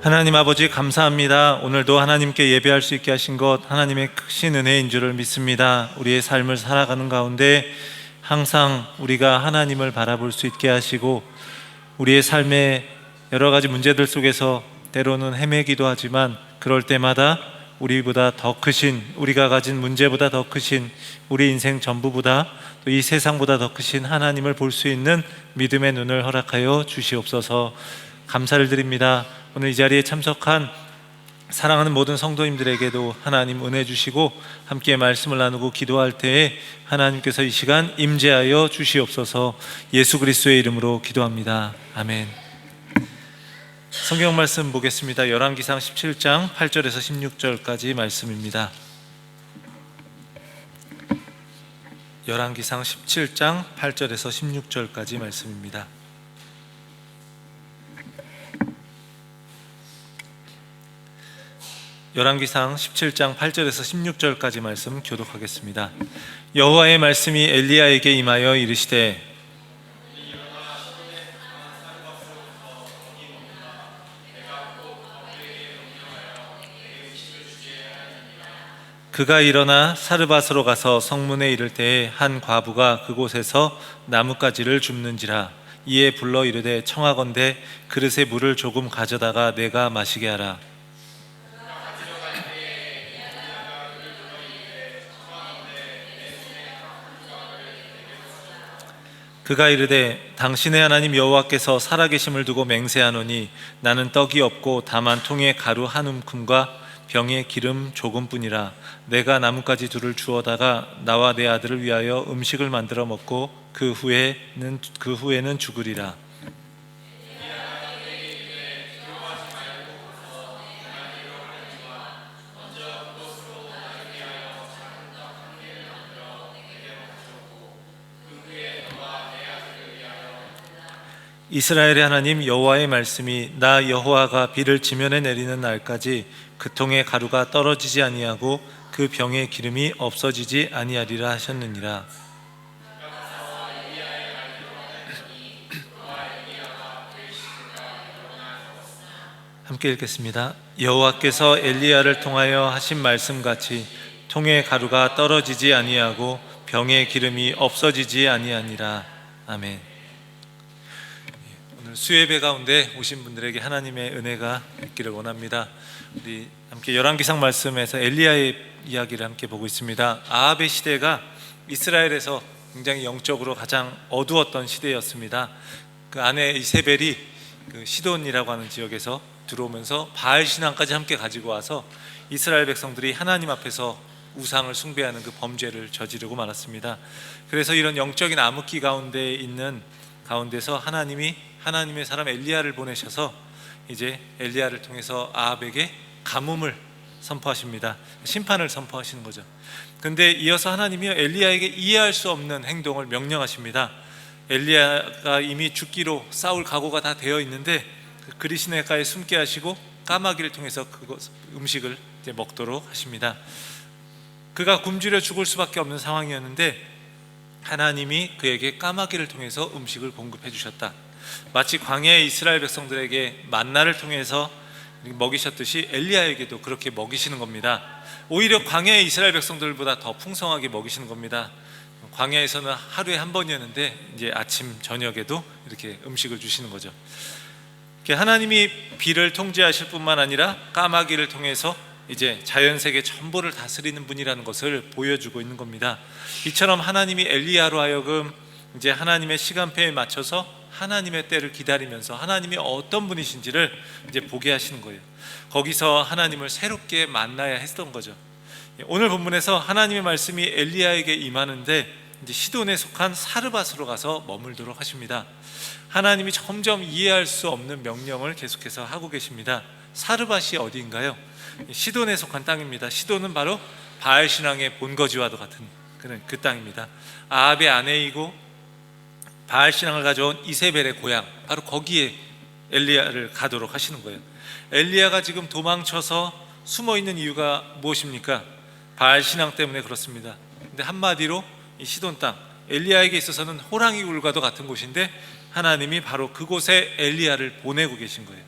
하나님 아버지 감사합니다. 오늘도 하나님께 예배할 수 있게 하신 것 하나님의 크신 은혜인 줄을 믿습니다. 우리의 삶을 살아가는 가운데 항상 우리가 하나님을 바라볼 수 있게 하시고, 우리의 삶의 여러 가지 문제들 속에서 때로는 헤매기도 하지만 그럴 때마다 우리보다 더 크신, 우리가 가진 문제보다 더 크신, 우리 인생 전부보다 또 이 세상보다 더 크신 하나님을 볼 수 있는 믿음의 눈을 허락하여 주시옵소서. 감사를 드립니다. 오늘 이 자리에 참석한 사랑하는 모든 성도님들에게도 하나님 은혜 주시고, 함께 말씀을 나누고 기도할 때에 하나님께서 이 시간 임재하여 주시옵소서. 예수 그리스도의 이름으로 기도합니다. 아멘. 성경 말씀 보겠습니다. 열왕기상 17장 8절에서 16절까지 말씀입니다. 열왕기상 17장 8절에서 16절까지 말씀입니다. 열왕기상 17장 8절에서 16절까지 말씀 교독하겠습니다. 여호와의 말씀이 엘리야에게 임하여 이르시되, 그가 일어나 사르밧으로 가서 성문에 이를 때에 한 과부가 그곳에서 나뭇가지를 줍는지라. 이에 불러 이르되, 청하건대 그릇에 물을 조금 가져다가 내가 마시게 하라. 그가 이르되, 당신의 하나님 여호와께서 살아계심을 두고 맹세하노니 나는 떡이 없고 다만 통에 가루 한 움큼과 병에 기름 조금뿐이라. 내가 나뭇가지 둘을 주어다가 나와 내 아들을 위하여 음식을 만들어 먹고 그 후에는 죽으리라. 이스라엘의 하나님 여호와의 말씀이, 나 여호와가 비를 지면에 내리는 날까지 그 통에 가루가 떨어지지 아니하고 그 병에 기름이 없어지지 아니하리라 하셨느니라. 함께 읽겠습니다. 여호와께서 엘리야를 통하여 하신 말씀같이 통에 가루가 떨어지지 아니하고 병에 기름이 없어지지 아니하니라. 아멘. 수예배 가운데 오신 분들에게 하나님의 은혜가 있기를 원합니다. 우리 함께 열왕기상 말씀에서 엘리야의 이야기를 함께 보고 있습니다. 아합의 시대가 이스라엘에서 굉장히 영적으로 가장 어두웠던 시대였습니다. 그 아내 이세벨이 그 시돈이라고 하는 지역에서 들어오면서 바알 신앙까지 함께 가지고 와서 이스라엘 백성들이 하나님 앞에서 우상을 숭배하는 그 범죄를 저지르고 말았습니다. 그래서 이런 영적인 암흑기 가운데 있는 가운데서 하나님의 사람 엘리야를 보내셔서 이제 엘리야를 통해서 아합에게 가뭄을 선포하십니다. 심판을 선포하시는 거죠. 그런데 이어서 하나님이 엘리야에게 이해할 수 없는 행동을 명령하십니다. 엘리야가 이미 죽기로 싸울 각오가 다 되어 있는데 그리시네가에 숨게 하시고 까마귀를 통해서 음식을 이제 먹도록 하십니다. 그가 굶주려 죽을 수밖에 없는 상황이었는데 하나님이 그에게 까마귀를 통해서 음식을 공급해 주셨다. 마치 광야의 이스라엘 백성들에게 만나를 통해서 먹이셨듯이 엘리야에게도 그렇게 먹이시는 겁니다. 오히려 광야의 이스라엘 백성들보다 더 풍성하게 먹이시는 겁니다. 광야에서는 하루에 한 번이었는데 이제 아침 저녁에도 이렇게 음식을 주시는 거죠. 하나님이 비를 통제하실 뿐만 아니라 까마귀를 통해서 이제 자연세계 전부를 다스리는 분이라는 것을 보여주고 있는 겁니다. 이처럼 하나님이 엘리야로 하여금 이제 하나님의 시간표에 맞춰서 하나님의 때를 기다리면서 하나님이 어떤 분이신지를 이제 보게 하시는 거예요. 거기서 하나님을 새롭게 만나야 했던 거죠. 오늘 본문에서 하나님의 말씀이 엘리야에게 임하는데 이제 시돈에 속한 사르밧으로 가서 머물도록 하십니다. 하나님이 점점 이해할 수 없는 명령을 계속해서 하고 계십니다. 사르밧이 어디인가요? 시돈에 속한 땅입니다. 시돈은 바로 바알 신앙의 본거지와도 같은 그 땅입니다. 아합의 아내이고 바알 신앙을 가져온 이세벨의 고향, 바로 거기에 엘리야를 가도록 하시는 거예요. 엘리야가 지금 도망쳐서 숨어 있는 이유가 무엇입니까? 바알 신앙 때문에 그렇습니다. 근데 한마디로 이 시돈 땅, 엘리야에게 있어서는 호랑이 굴과도 같은 곳인데 하나님이 바로 그곳에 엘리야를 보내고 계신 거예요.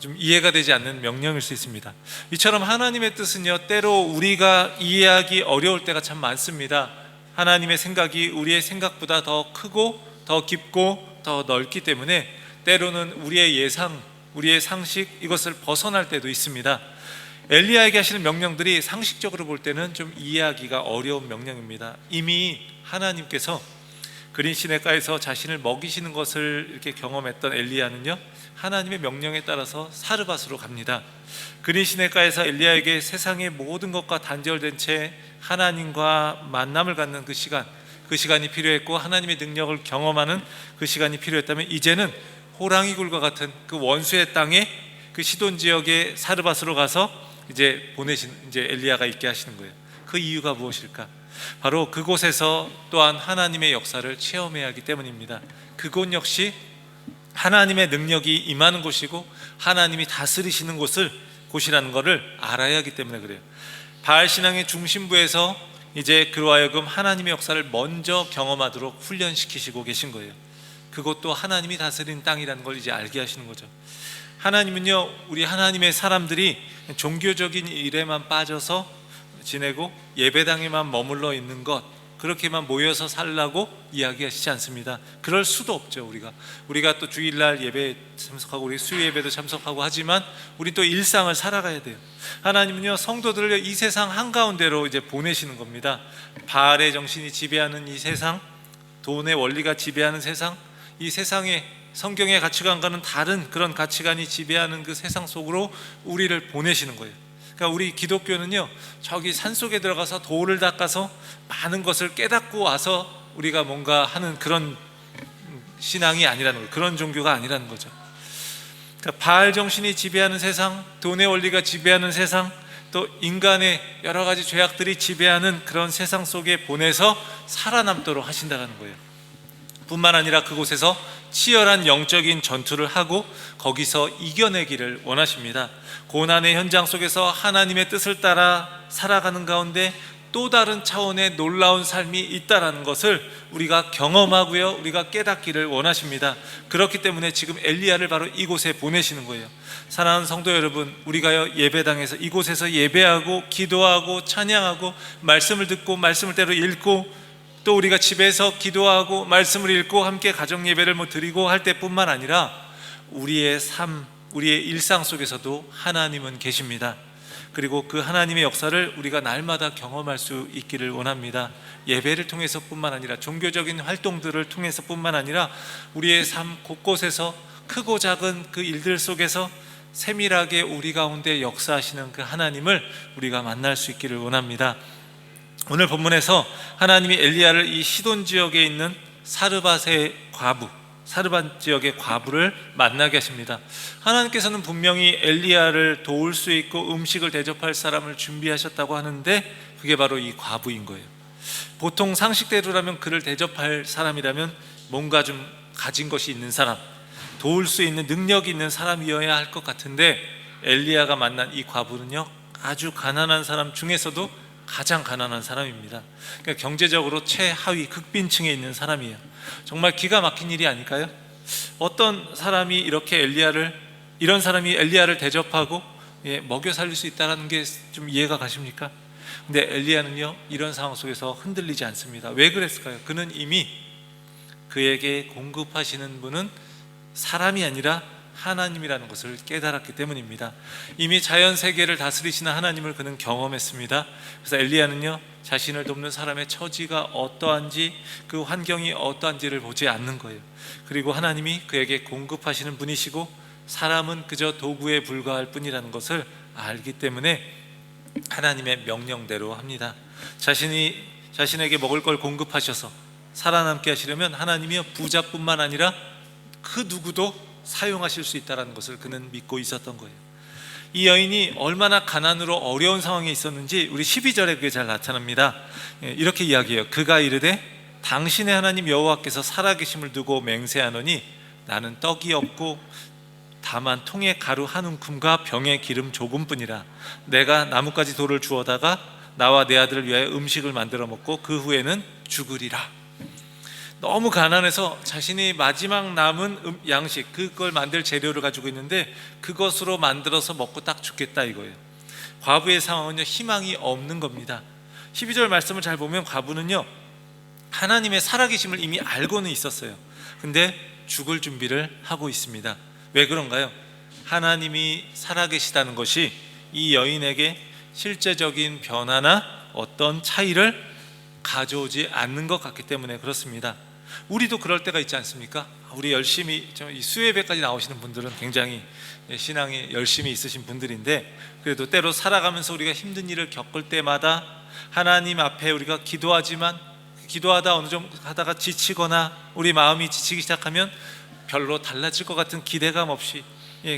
좀 이해가 되지 않는 명령일 수 있습니다. 이처럼 하나님의 뜻은요, 때로 우리가 이해하기 어려울 때가 참 많습니다. 하나님의 생각이 우리의 생각보다 더 크고 더 깊고 더 넓기 때문에 때로는 우리의 예상, 우리의 상식, 이것을 벗어날 때도 있습니다. 엘리야에게 하시는 명령들이 상식적으로 볼 때는 좀 이해하기가 어려운 명령입니다. 이미 하나님께서 그린 시내가에서 자신을 먹이시는 것을 이렇게 경험했던 엘리야는요, 하나님의 명령에 따라서 사르밧으로 갑니다. 그린 시내가에서 엘리야에게 세상의 모든 것과 단절된 채 하나님과 만남을 갖는 그 시간이 필요했고, 하나님의 능력을 경험하는 그 시간이 필요했다면, 이제는 호랑이 굴과 같은 그 원수의 땅에, 그 시돈 지역의 사르밧으로 가서 이제 엘리야가 있게 하시는 거예요. 그 이유가 무엇일까? 바로 그곳에서 또한 하나님의 역사를 체험해야 하기 때문입니다. 그곳 역시 하나님의 능력이 임하는 곳이고 하나님이 다스리시는 곳이라는 것을 알아야 하기 때문에 그래요. 바알 신앙의 중심부에서 이제 그로 하여금 하나님의 역사를 먼저 경험하도록 훈련시키시고 계신 거예요. 그것도 하나님이 다스리는 땅이라는 걸 이제 알게 하시는 거죠. 하나님은요, 우리 하나님의 사람들이 종교적인 일에만 빠져서 지내고 예배당에만 머물러 있는 것, 그렇게만 모여서 살라고 이야기하시지 않습니다. 그럴 수도 없죠. 우리가 또 주일날 예배 참석하고 우리 수요 예배도 참석하고 하지만 우리 또 일상을 살아가야 돼요. 하나님은요, 성도들을 이 세상 한가운데로 이제 보내시는 겁니다. 바알의 정신이 지배하는 이 세상, 돈의 원리가 지배하는 세상, 이 세상에 성경의 가치관과는 다른 그런 가치관이 지배하는 그 세상 속으로 우리를 보내시는 거예요. 그러니까 우리 기독교는요, 저기 산속에 들어가서 돌을 닦아서 많은 것을 깨닫고 와서 우리가 뭔가 하는 그런 신앙이 아니라는 거예요. 그런 종교가 아니라는 거죠. 그러니까 바알 정신이 지배하는 세상, 돈의 원리가 지배하는 세상, 또 인간의 여러 가지 죄악들이 지배하는 그런 세상 속에 보내서 살아남도록 하신다는 거예요. 뿐만 아니라 그곳에서 치열한 영적인 전투를 하고 거기서 이겨내기를 원하십니다. 고난의 현장 속에서 하나님의 뜻을 따라 살아가는 가운데 또 다른 차원의 놀라운 삶이 있다는 것을 우리가 경험하고요, 우리가 깨닫기를 원하십니다. 그렇기 때문에 지금 엘리야를 바로 이곳에 보내시는 거예요. 사랑하는 성도 여러분, 우리가요, 예배당에서 이곳에서 예배하고 기도하고 찬양하고 말씀을 듣고 말씀을 때로 읽고, 또 우리가 집에서 기도하고 말씀을 읽고 함께 가정 예배를 드리고 할 때뿐만 아니라 우리의 삶, 우리의 일상 속에서도 하나님은 계십니다. 그리고 그 하나님의 역사를 우리가 날마다 경험할 수 있기를 원합니다. 예배를 통해서뿐만 아니라 종교적인 활동들을 통해서뿐만 아니라 우리의 삶 곳곳에서 크고 작은 그 일들 속에서 세밀하게 우리 가운데 역사하시는 그 하나님을 우리가 만날 수 있기를 원합니다. 오늘 본문에서 하나님이 엘리야를 이 시돈 지역에 있는 사르밧 지역의 과부를 만나게 하십니다. 하나님께서는 분명히 엘리야를 도울 수 있고 음식을 대접할 사람을 준비하셨다고 하는데 그게 바로 이 과부인 거예요. 보통 상식대로라면 그를 대접할 사람이라면 뭔가 좀 가진 것이 있는 사람, 도울 수 있는 능력이 있는 사람이어야 할 것 같은데, 엘리야가 만난 이 과부는요, 아주 가난한 사람 중에서도 가장 가난한 사람입니다. 그러니까 경제적으로 최하위 극빈층에 있는 사람이에요. 정말 기가 막힌 일이 아닐까요? 어떤 사람이 이런 사람이 엘리야를 대접하고 먹여 살릴 수 있다는 게 좀 이해가 가십니까? 근데 엘리야는요, 이런 상황 속에서 흔들리지 않습니다. 왜 그랬을까요? 그는 이미 그에게 공급하시는 분은 사람이 아니라 하나님이라는 것을 깨달았기 때문입니다. 이미 자연 세계를 다스리시는 하나님을 그는 경험했습니다. 그래서 엘리야는요, 자신을 돕는 사람의 처지가 어떠한지, 그 환경이 어떠한지를 보지 않는 거예요. 그리고 하나님이 그에게 공급하시는 분이시고 사람은 그저 도구에 불과할 뿐이라는 것을 알기 때문에 하나님의 명령대로 합니다. 자신에게 먹을 걸 공급하셔서 살아남게 하시려면 하나님이요, 부자뿐만 아니라 그 누구도 사용하실 수 있다는 것을 그는 믿고 있었던 거예요. 이 여인이 얼마나 가난으로 어려운 상황에 있었는지 우리 12절에 그게 잘 나타납니다. 이렇게 이야기해요. 그가 이르되 당신의 하나님 여호와께서 살아계심을 두고 맹세하노니 나는 떡이 없고 다만 통에 가루 한 움큼과 병에 기름 조금뿐이라. 내가 나뭇가지 돌을 주워다가 나와 내 아들을 위하여 음식을 만들어 먹고 그 후에는 죽으리라. 너무 가난해서 자신이 마지막 남은 양식, 그걸 만들 재료를 가지고 있는데 그것으로 만들어서 먹고 딱 죽겠다 이거예요. 과부의 상황은요, 희망이 없는 겁니다. 12절 말씀을 잘 보면 과부는요, 하나님의 살아계심을 이미 알고는 있었어요. 근데 죽을 준비를 하고 있습니다. 왜 그런가요? 하나님이 살아계시다는 것이 이 여인에게 실제적인 변화나 어떤 차이를 가져오지 않는 것 같기 때문에 그렇습니다. 우리도 그럴 때가 있지 않습니까? 우리 열심히 이 수예배까지 나오시는 분들은 굉장히 신앙이 열심히 있으신 분들인데, 그래도 때로 살아가면서 우리가 힘든 일을 겪을 때마다 하나님 앞에 우리가 기도하지만 기도하다 어느 정도 하다가 지치거나 우리 마음이 지치기 시작하면 별로 달라질 것 같은 기대감 없이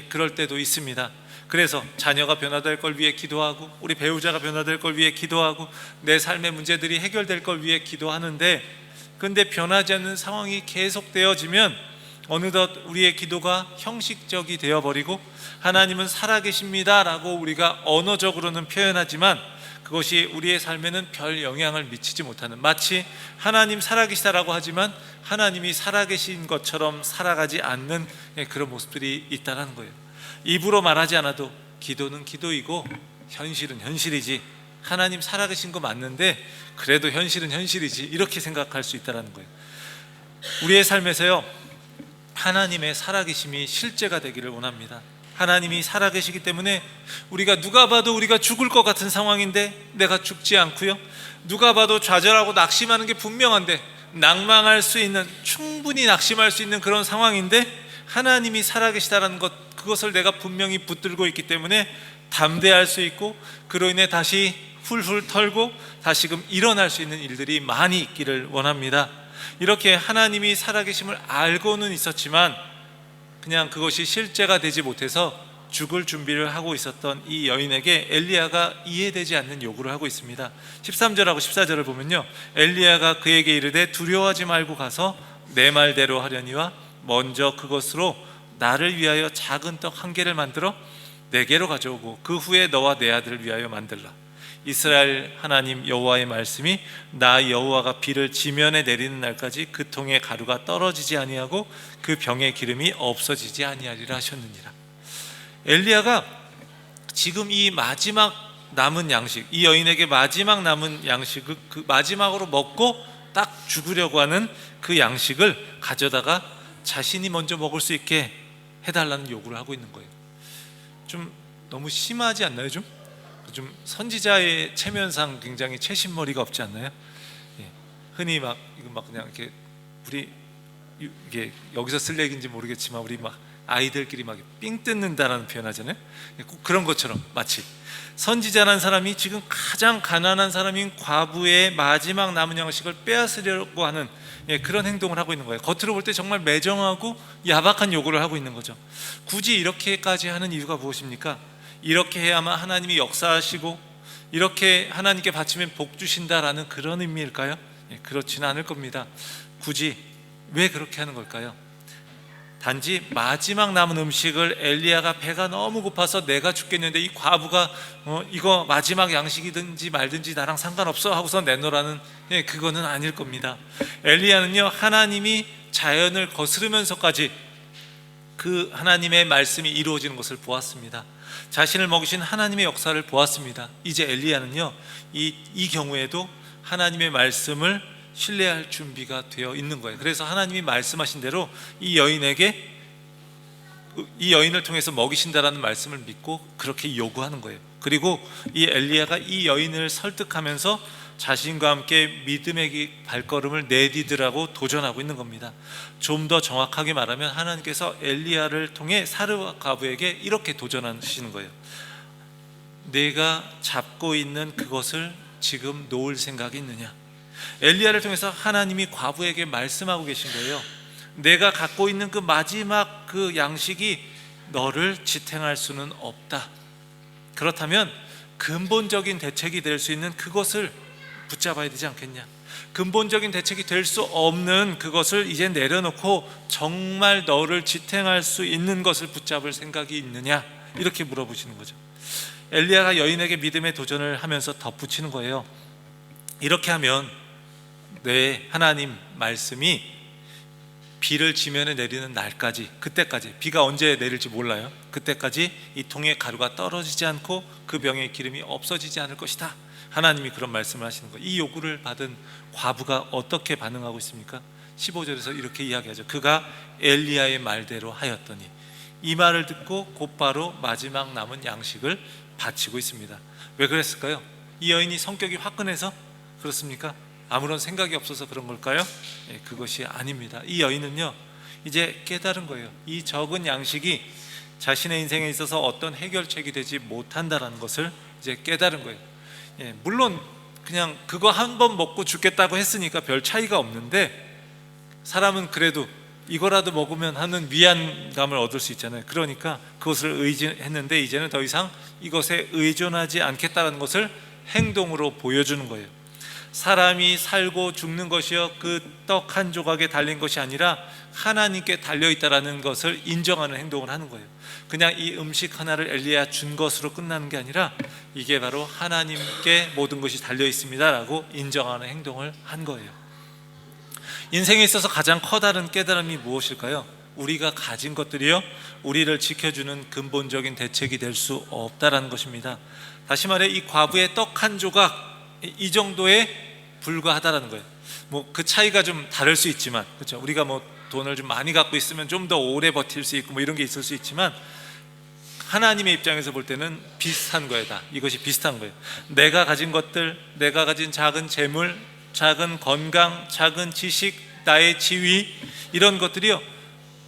그럴 때도 있습니다. 그래서 자녀가 변화될 걸 위해 기도하고 우리 배우자가 변화될 걸 위해 기도하고 내 삶의 문제들이 해결될 걸 위해 기도하는데, 근데 변하지 않는 상황이 계속되어지면 어느덧 우리의 기도가 형식적이 되어버리고 하나님은 살아계십니다 라고 우리가 언어적으로는 표현하지만 그것이 우리의 삶에는 별 영향을 미치지 못하는, 마치 하나님 살아계시다라고 하지만 하나님이 살아계신 것처럼 살아가지 않는 그런 모습들이 있다는 거예요. 입으로 말하지 않아도 기도는 기도이고 현실은 현실이지, 하나님 살아계신 거 맞는데 그래도 현실은 현실이지, 이렇게 생각할 수 있다는 거예요. 우리의 삶에서요, 하나님의 살아계심이 실제가 되기를 원합니다. 하나님이 살아계시기 때문에 우리가 누가 봐도 우리가 죽을 것 같은 상황인데 내가 죽지 않고요, 누가 봐도 좌절하고 낙심하는 게 분명한데 낭망할 수 있는, 충분히 낙심할 수 있는 그런 상황인데 하나님이 살아계시다는 것, 그것을 내가 분명히 붙들고 있기 때문에 담대할 수 있고 그로 인해 다시 훌훌 털고 다시금 일어날 수 있는 일들이 많이 있기를 원합니다. 이렇게 하나님이 살아계심을 알고는 있었지만 그냥 그것이 실제가 되지 못해서 죽을 준비를 하고 있었던 이 여인에게 엘리야가 이해되지 않는 요구를 하고 있습니다. 13절하고 14절을 보면요, 엘리야가 그에게 이르되 두려워하지 말고 가서 내 말대로 하려니와 먼저 그것으로 나를 위하여 작은 떡 한 개를 만들어 내게로 가져오고 그 후에 너와 내 아들을 위하여 만들라. 이스라엘 하나님 여호와의 말씀이 나 여호와가 비를 지면에 내리는 날까지 그 통에 가루가 떨어지지 아니하고 그 병의 기름이 없어지지 아니하리라 하셨느니라. 엘리야가 지금 이 마지막 남은 양식, 이 여인에게 마지막 남은 양식을 그 마지막으로 먹고 딱 죽으려고 하는 그 양식을 가져다가 자신이 먼저 먹을 수 있게 해달라는 요구를 하고 있는 거예요. 좀 너무 심하지 않나요? 좀 선지자의 체면상 굉장히 채신머리가 없지 않나요? 흔히 막 이거 막 그냥 이렇게 우리 이게 여기서 쓸 얘기인지 모르겠지만 우리 막 아이들끼리 막 삥 뜯는다라는 표현하잖아요. 꼭 그런 것처럼 마치 선지자라는 사람이 지금 가장 가난한 사람인 과부의 마지막 남은 양식을 빼앗으려고 하는 그런 행동을 하고 있는 거예요. 겉으로 볼 때 정말 매정하고 야박한 요구를 하고 있는 거죠. 굳이 이렇게까지 하는 이유가 무엇입니까? 이렇게 해야만 하나님이 역사하시고 이렇게 하나님께 바치면 복 주신다라는 그런 의미일까요? 그렇지는 않을 겁니다. 굳이 왜 그렇게 하는 걸까요? 단지 마지막 남은 음식을 엘리야가 배가 너무 고파서 내가 죽겠는데 이 과부가 이거 마지막 양식이든지 말든지 나랑 상관없어 하고서 내놓으라는, 그거는 아닐 겁니다. 엘리야는요, 하나님이 자연을 거스르면서까지 그 하나님의 말씀이 이루어지는 것을 보았습니다. 자신을 먹이신 하나님의 역사를 보았습니다. 이제 엘리야는요, 이 경우에도 하나님의 말씀을 신뢰할 준비가 되어 있는 거예요. 그래서 하나님이 말씀하신 대로 이 여인을 통해서 먹이신다라는 말씀을 믿고 그렇게 요구하는 거예요. 그리고 이 엘리야가 이 여인을 설득하면서 자신과 함께 믿음의 발걸음을 내디디라고 도전하고 있는 겁니다. 좀 더 정확하게 말하면 하나님께서 엘리야를 통해 사르 과부에게 이렇게 도전하시는 거예요. 내가 잡고 있는 그것을 지금 놓을 생각이 있느냐? 엘리야를 통해서 하나님이 과부에게 말씀하고 계신 거예요. 내가 갖고 있는 그 마지막 그 양식이 너를 지탱할 수는 없다. 그렇다면 근본적인 대책이 될 수 있는 그것을 붙잡아야 되지 않겠냐? 근본적인 대책이 될 수 없는 그것을 이제 내려놓고 정말 너를 지탱할 수 있는 것을 붙잡을 생각이 있느냐? 이렇게 물어보시는 거죠. 엘리야가 여인에게 믿음의 도전을 하면서 덧붙이는 거예요. 이렇게 하면 네, 하나님 말씀이 비를 지면에 내리는 날까지, 그때까지, 비가 언제 내릴지 몰라요. 그때까지 이 통에 가루가 떨어지지 않고 그 병에 기름이 없어지지 않을 것이다. 하나님이 그런 말씀을 하시는 거예요. 이 요구를 받은 과부가 어떻게 반응하고 있습니까? 15절에서 이렇게 이야기하죠. 그가 엘리야의 말대로 하였더니. 이 말을 듣고 곧바로 마지막 남은 양식을 바치고 있습니다. 왜 그랬을까요? 이 여인이 성격이 화끈해서 그렇습니까? 아무런 생각이 없어서 그런 걸까요? 그것이 아닙니다. 이 여인은요, 이제 깨달은 거예요. 이 적은 양식이 자신의 인생에 있어서 어떤 해결책이 되지 못한다는 것을 이제 깨달은 거예요. 물론 그냥 그거 한 번 먹고 죽겠다고 했으니까 별 차이가 없는데, 사람은 그래도 이거라도 먹으면 하는 위안감을 얻을 수 있잖아요. 그러니까 그것을 의지했는데 이제는 더 이상 이것에 의존하지 않겠다는 것을 행동으로 보여주는 거예요. 사람이 살고 죽는 것이요, 그 떡 한 조각에 달린 것이 아니라 하나님께 달려있다라는 것을 인정하는 행동을 하는 거예요. 그냥 이 음식 하나를 엘리야 준 것으로 끝나는 게 아니라 이게 바로 하나님께 모든 것이 달려있습니다 라고 인정하는 행동을 한 거예요. 인생에 있어서 가장 커다란 깨달음이 무엇일까요? 우리가 가진 것들이요, 우리를 지켜주는 근본적인 대책이 될 수 없다라는 것입니다. 다시 말해 이 과부의 떡 한 조각, 이 정도에 불과하다라는 거예요. 뭐 그 차이가 좀 다를 수 있지만, 그렇죠? 우리가 뭐 돈을 좀 많이 갖고 있으면 좀 더 오래 버틸 수 있고 뭐 이런 게 있을 수 있지만, 하나님의 입장에서 볼 때는 비슷한 거예요. 다 이것이 비슷한 거예요. 내가 가진 것들, 내가 가진 작은 재물, 작은 건강, 작은 지식, 나의 지위, 이런 것들이요,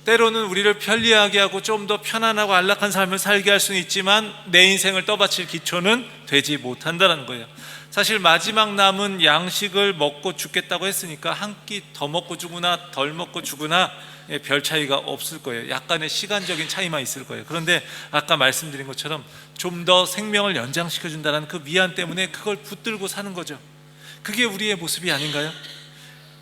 때로는 우리를 편리하게 하고 좀 더 편안하고 안락한 삶을 살게 할 수는 있지만 내 인생을 떠받칠 기초는 되지 못한다는 거예요. 사실 마지막 남은 양식을 먹고 죽겠다고 했으니까 한 끼 더 먹고 죽으나 덜 먹고 죽으나 별 차이가 없을 거예요. 약간의 시간적인 차이만 있을 거예요. 그런데 아까 말씀드린 것처럼 좀 더 생명을 연장시켜준다는 그 위안 때문에 그걸 붙들고 사는 거죠. 그게 우리의 모습이 아닌가요?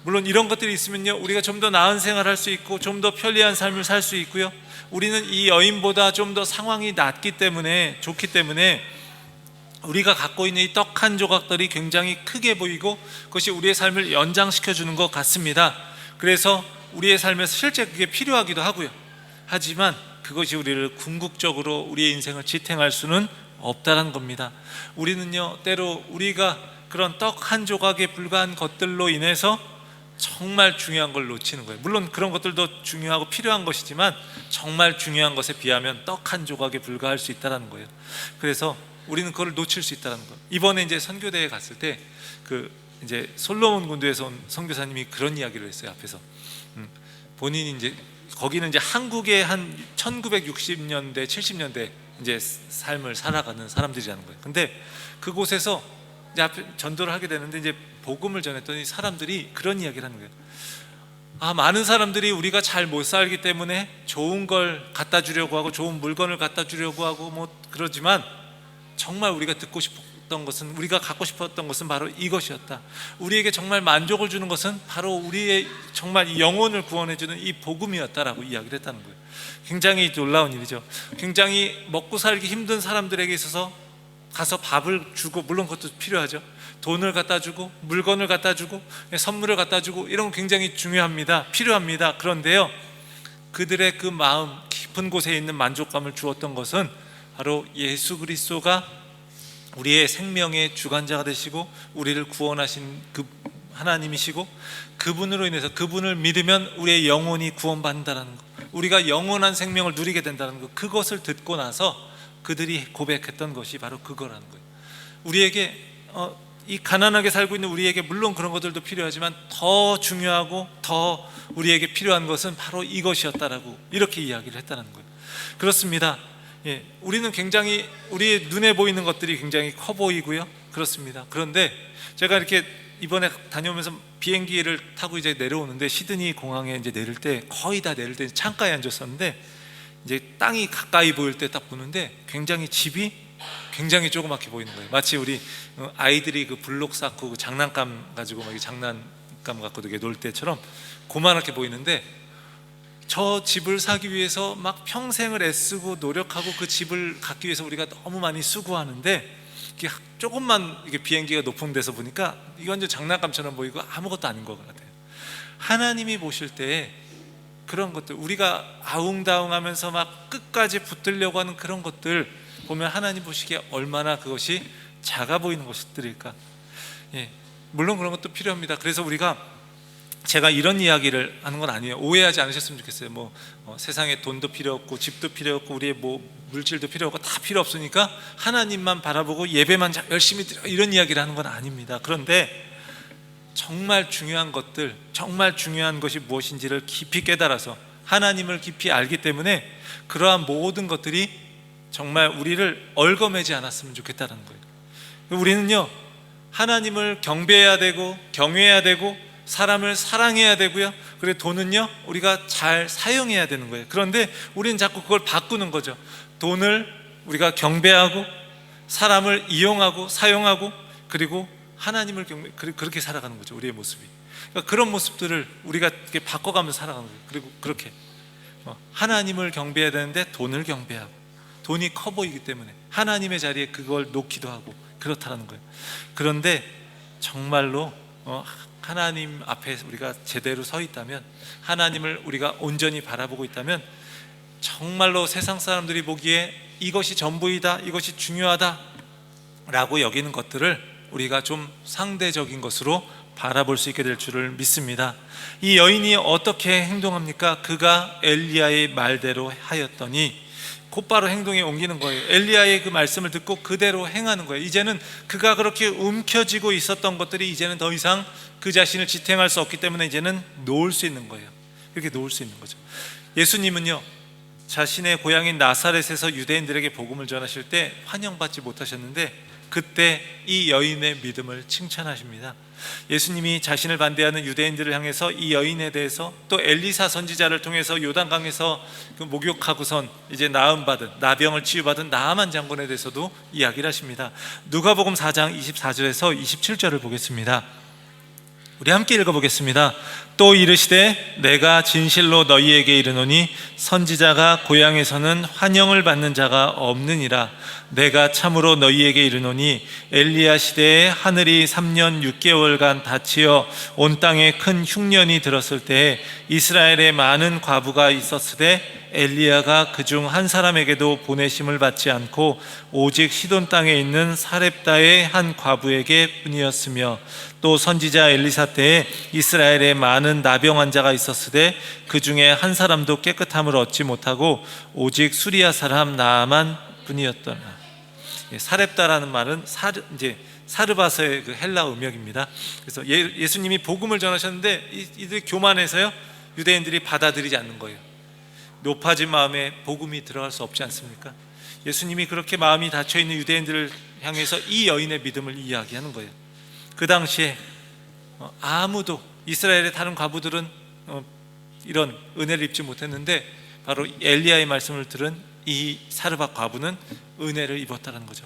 물론 이런 것들이 있으면요, 우리가 좀 더 나은 생활을 할 수 있고 좀 더 편리한 삶을 살 수 있고요, 우리는 이 여인보다 좀 더 상황이 낫기 때문에, 좋기 때문에 우리가 갖고 있는 이 떡 한 조각들이 굉장히 크게 보이고 그것이 우리의 삶을 연장시켜 주는 것 같습니다. 그래서 우리의 삶에서 실제 그게 필요하기도 하고요. 하지만 그것이 우리를 궁극적으로 우리의 인생을 지탱할 수는 없다는 겁니다. 우리는요, 때로 우리가 그런 떡 한 조각에 불과한 것들로 인해서 정말 중요한 걸 놓치는 거예요. 물론 그런 것들도 중요하고 필요한 것이지만 정말 중요한 것에 비하면 떡 한 조각에 불과할 수 있다는 거예요. 그래서 우리는 그걸 놓칠 수 있다는 거예요. 이번에 이제 선교대회 갔을 때 그 이제 솔로몬 군도에서 온 선교사님이 그런 이야기를 했어요. 앞에서 본인이 이제 거기는 이제 한국의 한 1960년대 70년대 이제 삶을 살아가는 사람들이라는 거예요. 근데 그곳에서 이제 앞에 전도를 하게 되는데 이제 복음을 전했더니 사람들이 그런 이야기를 하는 거예요. 많은 사람들이 우리가 잘 못 살기 때문에 좋은 걸 갖다 주려고 하고 좋은 물건을 갖다 주려고 하고 뭐 그러지만 정말 우리가 듣고 싶었던 것은, 우리가 갖고 싶었던 것은 바로 이것이었다. 우리에게 정말 만족을 주는 것은 바로 우리의 정말 영혼을 구원해 주는 이 복음이었다라고 이야기를 했다는 거예요. 굉장히 놀라운 일이죠. 굉장히 먹고 살기 힘든 사람들에게 있어서 가서 밥을 주고, 물론 그것도 필요하죠. 돈을 갖다 주고 물건을 갖다 주고 선물을 갖다 주고 이런 건 굉장히 중요합니다. 필요합니다. 그런데요, 그들의 그 마음 깊은 곳에 있는 만족감을 주었던 것은 바로 예수 그리스도가 우리의 생명의 주관자가 되시고 우리를 구원하신 그 하나님이시고, 그분으로 인해서 그분을 믿으면 우리의 영혼이 구원받는다는 것, 우리가 영원한 생명을 누리게 된다는 것, 그것을 듣고 나서 그들이 고백했던 것이 바로 그거라는 거예요. 우리에게 이 가난하게 살고 있는 우리에게 물론 그런 것들도 필요하지만 더 중요하고 더 우리에게 필요한 것은 바로 이것이었다라고 이렇게 이야기를 했다는 거예요. 그렇습니다. 우리는 굉장히 우리의 눈에 보이는 것들이 굉장히 커 보이고요, 그렇습니다. 그런데 제가 이렇게 이번에 다녀오면서 비행기를 타고 이제 내려오는데 시드니 공항에 이제 내릴 때, 거의 다 내릴 때 창가에 앉았었는데 이제 땅이 가까이 보일 때 딱 보는데 굉장히 집이 굉장히 조그맣게 보이는 거예요. 마치 우리 아이들이 그 블록 쌓고 그 장난감 가지고 막 장난감 갖고 되게 놀 때처럼 고만하게 보이는데, 저 집을 사기 위해서 막 평생을 애쓰고 노력하고 그 집을 갖기 위해서 우리가 너무 많이 수고하는데, 이게 조금만 이게 비행기가 높은 데서 보니까 이건 완전 장난감처럼 보이고 아무것도 아닌 것 같아요. 하나님이 보실 때 그런 것들, 우리가 아웅다웅하면서 막 끝까지 붙들려고 하는 그런 것들 보면 하나님 보시기에 얼마나 그것이 작아 보이는 것들일까. 물론 그런 것도 필요합니다. 그래서 제가 이런 이야기를 하는 건 아니에요. 오해하지 않으셨으면 좋겠어요. 세상에 돈도 필요 없고 집도 필요 없고 우리의 물질도 필요 없고 다 필요 없으니까 하나님만 바라보고 예배만 열심히 드려, 이런 이야기를 하는 건 아닙니다. 그런데 정말 중요한 것들, 정말 중요한 것이 무엇인지를 깊이 깨달아서 하나님을 깊이 알기 때문에 그러한 모든 것들이 정말 우리를 얽어매지 않았으면 좋겠다는 거예요. 우리는요, 하나님을 경배해야 되고 경외해야 되고 사람을 사랑해야 되고요, 그리고 돈은요 우리가 잘 사용해야 되는 거예요. 그런데 우리는 자꾸 그걸 바꾸는 거죠. 돈을 우리가 경배하고 사람을 이용하고 사용하고 그리고 하나님을 그렇게 살아가는 거죠. 우리의 모습이. 그러니까 그런 모습들을 우리가 이렇게 바꿔가면서 살아가는 거예요. 그리고 그렇게 하나님을 경배해야 되는데 돈을 경배하고, 돈이 커 보이기 때문에 하나님의 자리에 그걸 놓기도 하고 그렇다는 거예요. 그런데 정말로 하나님 앞에 우리가 제대로 서 있다면, 하나님을 우리가 온전히 바라보고 있다면 정말로 세상 사람들이 보기에 이것이 전부이다, 이것이 중요하다 라고 여기는 것들을 우리가 좀 상대적인 것으로 바라볼 수 있게 될 줄을 믿습니다. 이 여인이 어떻게 행동합니까? 그가 엘리야의 말대로 하였더니 곧바로 행동에 옮기는 거예요. 엘리야의 그 말씀을 듣고 그대로 행하는 거예요. 이제는 그가 그렇게 움켜쥐고 있었던 것들이 이제는 더 이상 그 자신을 지탱할 수 없기 때문에 이제는 놓을 수 있는 거예요. 이렇게 놓을 수 있는 거죠. 예수님은요, 자신의 고향인 나사렛에서 유대인들에게 복음을 전하실 때 환영받지 못하셨는데 그때 이 여인의 믿음을 칭찬하십니다. 예수님이 자신을 반대하는 유대인들을 향해서 이 여인에 대해서, 또 엘리사 선지자를 통해서 요단강에서 그 목욕하고선 이제 나음받은, 나병을 치유받은 나아만 장군에 대해서도 이야기를 하십니다. 누가복음 4장 24절에서 27절을 보겠습니다. 우리 함께 읽어보겠습니다. 또 이르시되 내가 진실로 너희에게 이르노니 선지자가 고향에서는 환영을 받는 자가 없느니라. 내가 참으로 너희에게 이르노니 엘리야 시대에 하늘이 3년 6개월간 닫히어 온 땅에 큰 흉년이 들었을 때에 이스라엘에 많은 과부가 있었으되 엘리야가 그중 한 사람에게도 보내심을 받지 않고 오직 시돈 땅에 있는 사렙다의 한 과부에게 뿐이었으며, 또 선지자 엘리사 때에 이스라엘에 많은 나병 환자가 있었으되 그 중에 한 사람도 깨끗함을 얻지 못하고 오직 수리아 사람 나아만 뿐이었더라. 사렙다라는 말은 사르바서의 그 헬라 음역입니다. 그래서 예수님이 복음을 전하셨는데 이들이 교만해서요, 유대인들이 받아들이지 않는 거예요. 높아진 마음에 복음이 들어갈 수 없지 않습니까? 예수님이 그렇게 마음이 닫혀있는 유대인들을 향해서 이 여인의 믿음을 이야기하는 거예요. 그 당시에 아무도, 이스라엘의 다른 과부들은 이런 은혜를 입지 못했는데 바로 엘리야의 말씀을 들은 이 사르밧 과부는 은혜를 입었다는 거죠.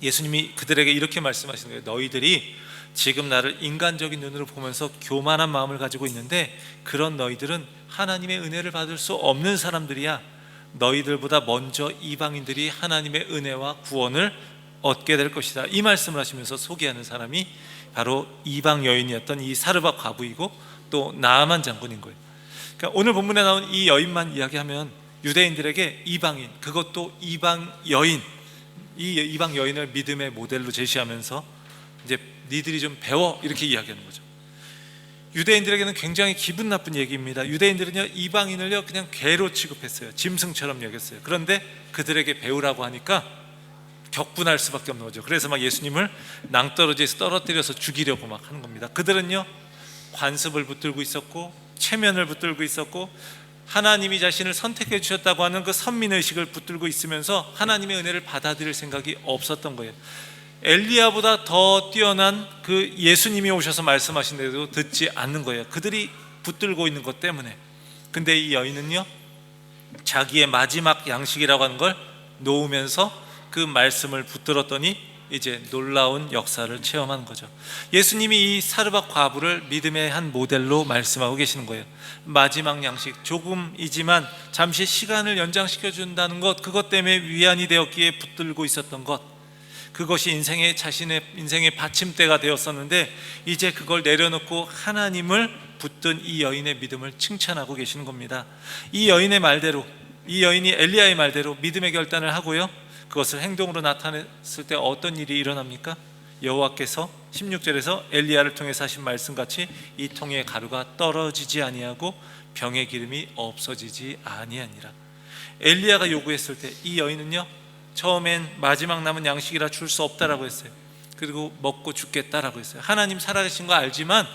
예수님이 그들에게 이렇게 말씀하시는 거예요. 너희들이 지금 나를 인간적인 눈으로 보면서 교만한 마음을 가지고 있는데 그런 너희들은 하나님의 은혜를 받을 수 없는 사람들이야. 너희들보다 먼저 이방인들이 하나님의 은혜와 구원을 얻게 될 것이다. 이 말씀을 하시면서 소개하는 사람이 바로 이방 여인이었던 이 사르밧 과부이고 또 나아만 장군인 거예요. 그러니까 오늘 본문에 나온 이 여인만 이야기하면 유대인들에게 이방인, 그것도 이방 여인, 이 이방 여인을 믿음의 모델로 제시하면서 이제 니들이 좀 배워, 이렇게 이야기하는 거죠. 유대인들에게는 굉장히 기분 나쁜 얘기입니다. 유대인들은요, 이방인을요 그냥 개로 취급했어요. 짐승처럼 여겼어요. 그런데 그들에게 배우라고 하니까 격분할 수밖에 없는 거죠. 그래서 막 예수님을 낭떠러지에서 떨어뜨려서 죽이려고 막 하는 겁니다. 그들은요, 관습을 붙들고 있었고 체면을 붙들고 있었고 하나님이 자신을 선택해 주셨다고 하는 그 선민의식을 붙들고 있으면서 하나님의 은혜를 받아들일 생각이 없었던 거예요. 엘리야보다 더 뛰어난 그 예수님이 오셔서 말씀하신데도 듣지 않는 거예요. 그들이 붙들고 있는 것 때문에. 근데 이 여인은요, 자기의 마지막 양식이라고 하는 걸 놓으면서 그 말씀을 붙들었더니 이제 놀라운 역사를 체험하는 거죠. 예수님이 이 사르밧 과부를 믿음의 한 모델로 말씀하고 계시는 거예요. 마지막 양식, 조금이지만 잠시 시간을 연장시켜 준다는 것, 그것 때문에 위안이 되었기에 붙들고 있었던 것, 그것이 자신의 인생의 받침대가 되었었는데 이제 그걸 내려놓고 하나님을 붙든 이 여인의 믿음을 칭찬하고 계시는 겁니다. 이 여인이 엘리야의 말대로 믿음의 결단을 하고요, 그것을 행동으로 나타냈을 때 어떤 일이 일어납니까? 여호와께서 16절에서 엘리야를 통해서 하신 말씀같이 이 통의 가루가 떨어지지 아니하고 병의 기름이 없어지지 아니하니라. 엘리야가 요구했을 때 이 여인은요, 처음엔 마지막 남은 양식이라 줄 수 없다라고 했어요. 그리고 먹고 죽겠다라고 했어요. 하나님 살아계신 거 알지만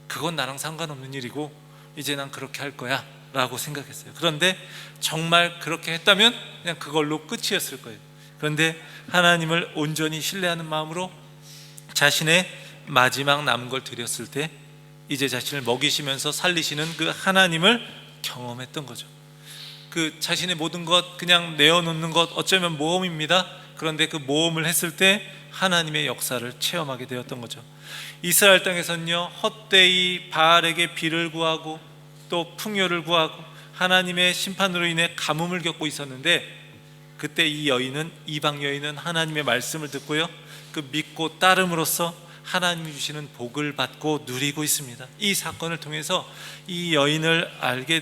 그건 나랑 상관없는 일이고 이제 난 그렇게 할 거야 라고 생각했어요. 그런데 정말 그렇게 했다면 그냥 그걸로 끝이었을 거예요. 그런데 하나님을 온전히 신뢰하는 마음으로 자신의 마지막 남은 걸 드렸을 때 이제 자신을 먹이시면서 살리시는 그 하나님을 경험했던 거죠. 그 자신의 모든 것 그냥 내어놓는 것 어쩌면 모험입니다. 그런데 그 모험을 했을 때 하나님의 역사를 체험하게 되었던 거죠. 이스라엘 땅에서는요, 헛되이 바알에게 비를 구하고 또 풍요를 구하고 하나님의 심판으로 인해 가뭄을 겪고 있었는데, 그때 이 이방 여인은 하나님의 말씀을 듣고요, 그 믿고 따름으로써 하나님이 주시는 복을 받고 누리고 있습니다. 이 사건을 통해서 이 여인은 알게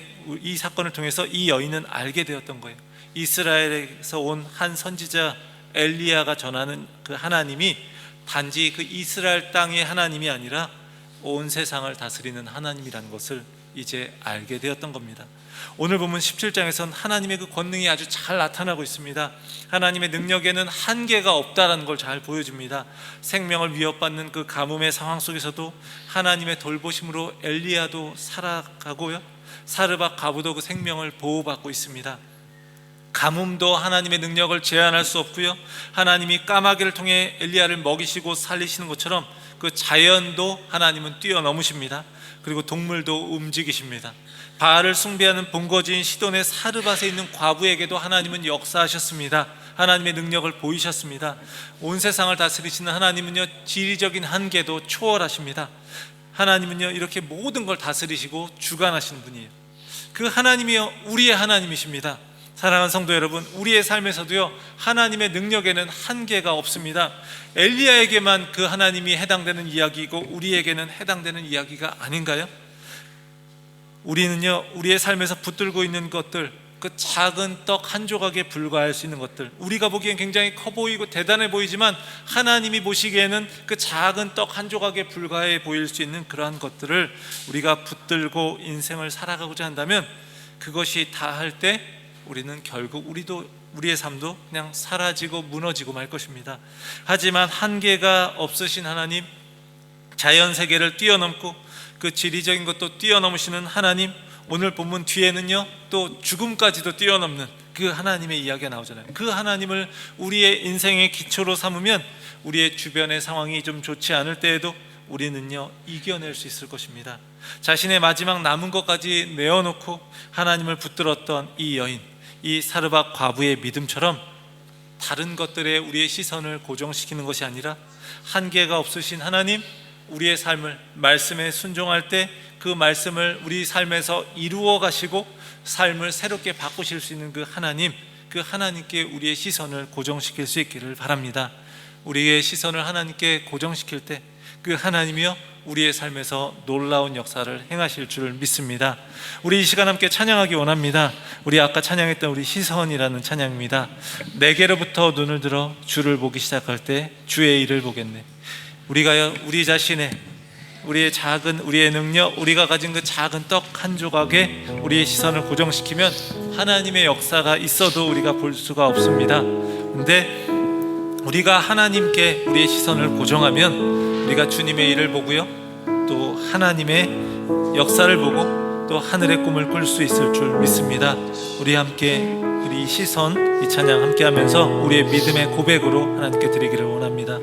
되었던 거예요. 이스라엘에서 온 한 선지자 엘리야가 전하는 그 하나님이 단지 그 이스라엘 땅의 하나님이 아니라 온 세상을 다스리는 하나님이라는 것을 이제 알게 되었던 겁니다. 오늘 보면 17장에선 하나님의 그 권능이 아주 잘 나타나고 있습니다. 하나님의 능력에는 한계가 없다라는 걸 잘 보여줍니다. 생명을 위협받는 그 가뭄의 상황 속에서도 하나님의 돌보심으로 엘리야도 살아가고요, 사르밧 과부도 그 생명을 보호받고 있습니다. 가뭄도 하나님의 능력을 제한할 수 없고요, 하나님이 까마귀를 통해 엘리야를 먹이시고 살리시는 것처럼 그 자연도 하나님은 뛰어넘으십니다. 그리고 동물도 움직이십니다. 바알을 숭배하는 본거지인 시돈의 사르밧에 있는 과부에게도 하나님은 역사하셨습니다. 하나님의 능력을 보이셨습니다. 온 세상을 다스리시는 하나님은요, 지리적인 한계도 초월하십니다. 하나님은요, 이렇게 모든 걸 다스리시고 주관하시는 분이에요. 그 하나님이요, 우리의 하나님이십니다. 사랑하는 성도 여러분, 우리의 삶에서도요, 하나님의 능력에는 한계가 없습니다. 엘리야에게만 그 하나님이 해당되는 이야기이고 우리에게는 해당되는 이야기가 아닌가요? 우리는요, 우리의 삶에서 붙들고 있는 것들, 그 작은 떡 한 조각에 불과할 수 있는 것들, 우리가 보기엔 굉장히 커 보이고 대단해 보이지만 하나님이 보시기에는 그 작은 떡 한 조각에 불과해 보일 수 있는 그러한 것들을 우리가 붙들고 인생을 살아가고자 한다면, 그것이 다 할 때 우리는 결국 우리의 삶도 그냥 사라지고 무너지고 말 것입니다. 하지만 한계가 없으신 하나님, 자연 세계를 뛰어넘고 그 지리적인 것도 뛰어넘으시는 하나님, 오늘 본문 뒤에는요, 또 죽음까지도 뛰어넘는 그 하나님의 이야기가 나오잖아요. 그 하나님을 우리의 인생의 기초로 삼으면 우리의 주변의 상황이 좀 좋지 않을 때에도 우리는요, 이겨낼 수 있을 것입니다. 자신의 마지막 남은 것까지 내어놓고 하나님을 붙들었던 이 여인, 이 사르밧 과부의 믿음처럼 다른 것들에 우리의 시선을 고정시키는 것이 아니라 한계가 없으신 하나님, 우리의 삶을 말씀에 순종할 때 그 말씀을 우리 삶에서 이루어 가시고 삶을 새롭게 바꾸실 수 있는 그 하나님, 그 하나님께 우리의 시선을 고정시킬 수 있기를 바랍니다. 우리의 시선을 하나님께 고정시킬 때 그 하나님이요, 우리의 삶에서 놀라운 역사를 행하실 줄을 믿습니다. 우리 이 시간 함께 찬양하기 원합니다. 우리 아까 찬양했던 우리 시선이라는 찬양입니다. 내게로부터 눈을 들어 주를 보기 시작할 때 주의 일을 보겠네. 우리가요, 우리 자신의 우리의 능력, 우리가 가진 그 작은 떡 한 조각에 우리의 시선을 고정시키면 하나님의 역사가 있어도 우리가 볼 수가 없습니다. 근데 우리가 하나님께 우리의 시선을 고정하면 우리가 주님의 일을 보고요, 또 하나님의 역사를 보고 또 하늘의 꿈을 꿀 수 있을 줄 믿습니다. 우리 함께 우리 시선, 이 찬양 함께 하면서 우리의 믿음의 고백으로 하나님께 드리기를 원합니다.